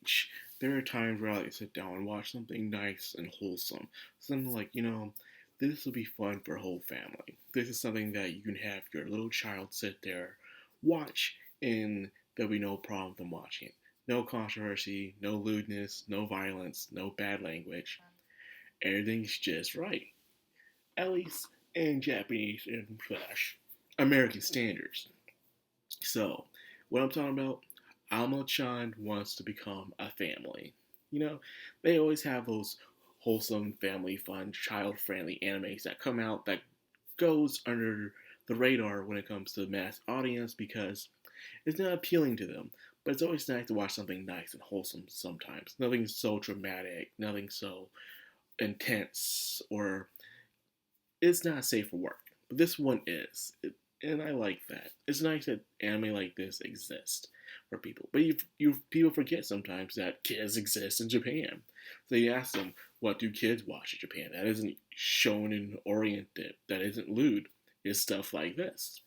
age, there are times where I like to sit down and watch something nice and wholesome. Something like, this will be fun for a whole family. This is something that you can have your little child sit there, watch, and there'll be no problem with them watching it. No controversy, no lewdness, no violence, no bad language. Everything's just right. At least in Japanese and slash American standards. So, what I'm talking about, Alma-chan wants to become a family. You know, they always have those wholesome, family fun, child-friendly animes that come out that goes under the radar when it comes to the mass audience because it's not appealing to them. But it's always nice to watch something nice and wholesome sometimes. Nothing so dramatic, nothing so intense, or it's not safe for work. But this one is. And I like that. It's nice that anime like this exists for people. But people forget sometimes that kids exist in Japan. So you ask them, what do kids watch in Japan? That isn't shonen oriented. That isn't lewd. It's stuff like this.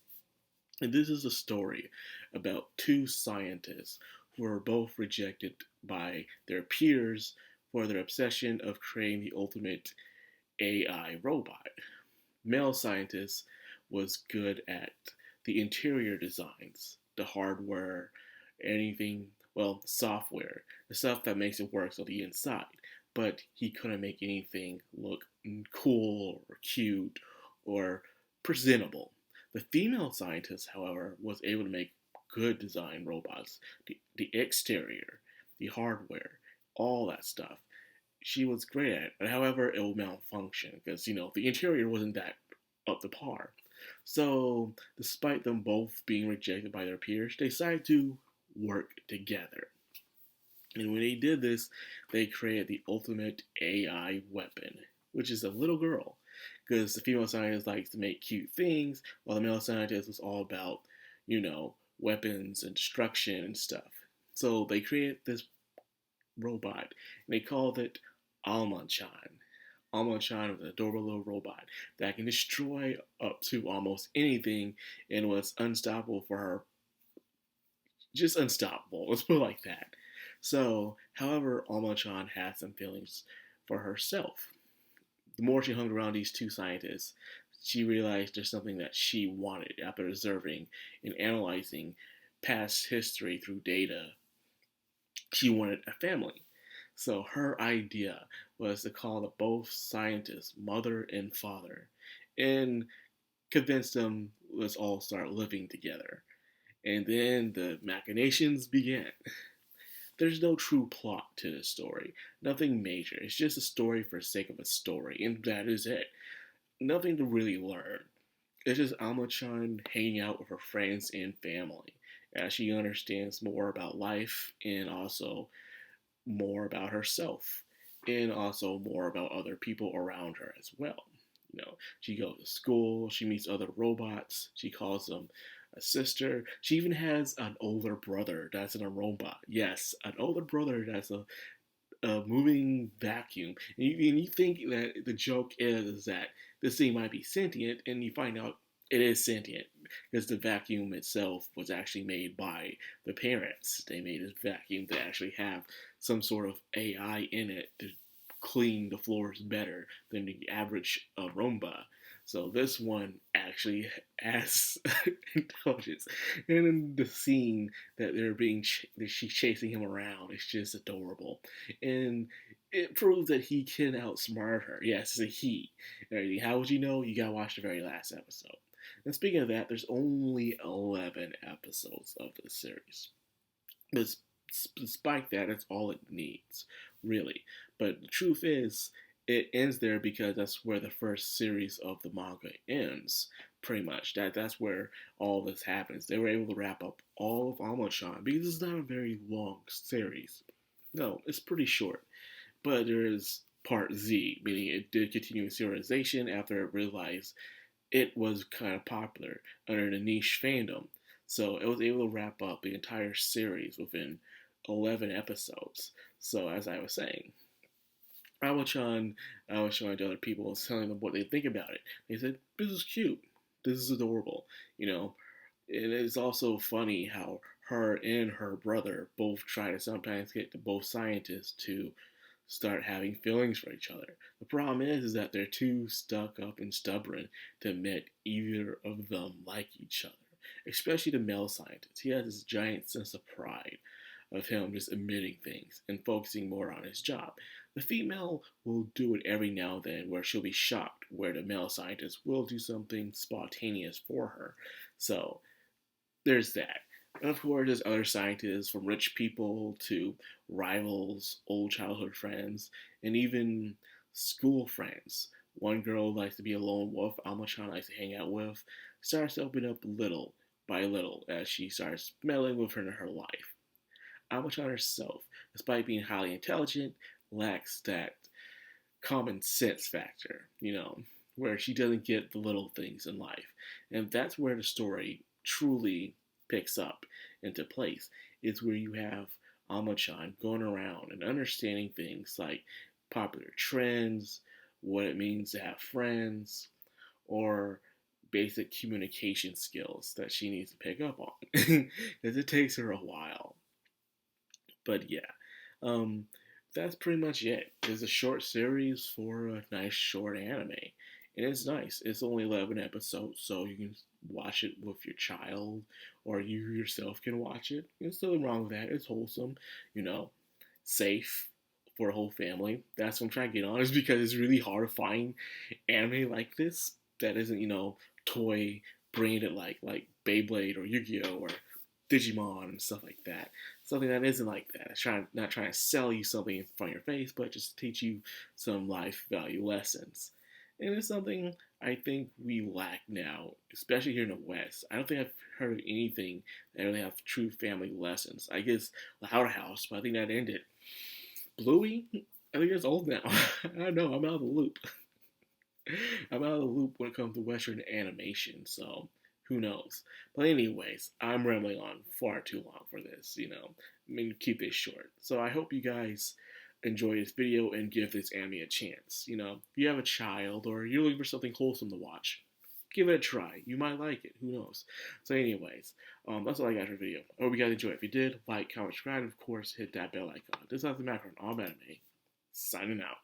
And this is a story about two scientists who are both rejected by their peers for their obsession of creating the ultimate AI robot. Male scientist was good at the interior designs, the hardware, anything, well, software, the stuff that makes it work on the inside. But he couldn't make anything look cool or cute or presentable. The female scientist, however, was able to make good design robots, the exterior, the hardware, all that stuff. She was great at it, but however, it will malfunction because, the interior wasn't that up to par. So, despite them both being rejected by their peers, they decided to work together. And when they did this, they created the ultimate AI weapon, which is a little girl. Because the female scientist likes to make cute things, while the male scientist was all about, weapons and destruction and stuff. So they created this robot, and they called it Alma-chan. Alma-chan was an adorable little robot that can destroy up to almost anything and was unstoppable for her. Just unstoppable, let's put it like that. So, however, Alma-chan had some feelings for herself. The more she hung around these two scientists, she realized there's something that she wanted after observing and analyzing past history through data. She wanted a family. So her idea was to call the both scientists mother and father and convince them let's all start living together. And then the machinations began. There's no true plot to this story. Nothing major. It's just a story for the sake of a story, and that is it. Nothing to really learn. It's just Alma-chan hanging out with her friends and family as she understands more about life and also more about herself and also more about other people around her as well. She goes to school, she meets other robots, she calls them a sister. She even has an older brother that's in a robot. Yes, an older brother that's a moving vacuum. And you think that the joke is that this thing might be sentient, and you find out it is sentient because the vacuum itself was actually made by the parents. They made this vacuum to actually have some sort of AI in it to clean the floors better than the average Roomba. So this one actually has intelligence, and in the scene that that she's chasing him around, it's just adorable, and it proves that he can outsmart her. Yes, it's a he. How would you know? You gotta watch the very last episode. And speaking of that, there's only 11 episodes of this series. But despite that, that's all it needs, really. But the truth is, it ends there because that's where the first series of the manga ends. Pretty much, that's where all this happens. They were able to wrap up all of Alma-chan because it's not a very long series. No, it's pretty short. But there is part Z, meaning it did continue serialization after it realized it was kind of popular under the niche fandom. So it was able to wrap up the entire series within 11 episodes. So as I was saying, I was showing to other people, was telling them what they think about it. They said, this is cute. This is adorable. And it's also funny how her and her brother both try to sometimes get the both scientists to start having feelings for each other. The problem is that they're too stuck up and stubborn to admit either of them like each other. Especially the male scientist. He has this giant sense of pride of him just admitting things and focusing more on his job. The female will do it every now and then where she'll be shocked, where the male scientist will do something spontaneous for her. So there's that. And of course, there's other scientists, from rich people to rivals, old childhood friends, and even school friends. One girl likes to be a lone wolf Alma-chan likes to hang out with, starts to open up little by little as she starts meddling with her in her life. Alma-chan herself, despite being highly intelligent, lacks that common sense factor, where she doesn't get the little things in life. And that's where the story truly picks up into place, is where you have Alma-chan going around and understanding things like popular trends, what it means to have friends, or basic communication skills that she needs to pick up on. Because it takes her a while. But yeah, um, that's pretty much it. It's a short series for a nice short anime. And it's nice. It's only 11 episodes, so you can watch it with your child, or you yourself can watch it. There's nothing wrong with that. It's wholesome, you know, safe for a whole family. That's what I'm trying to get on, is because it's really hard to find anime like this that isn't, toy branded like Beyblade or Yu-Gi-Oh or Digimon and stuff like that. Something that isn't like that. It's not trying to sell you something in front of your face, but just teach you some life value lessons. And it's something I think we lack now, especially here in the West. I don't think I've heard of anything that really have true family lessons. I guess Loud House, but I think that ended. Bluey, I think it's old now. I don't know. I'm out of the loop. I'm out of the loop when it comes to Western animation, so who knows? But anyways, I'm rambling on far too long for this, keep this short. So I hope you guys enjoy this video and give this anime a chance. If you have a child or you're looking for something wholesome to watch, give it a try. You might like it. Who knows? So anyways, that's all I got for the video. I hope you guys enjoyed. If you did, like, comment, subscribe, and of course, hit that bell icon. This is the Madcrownxox, signing out.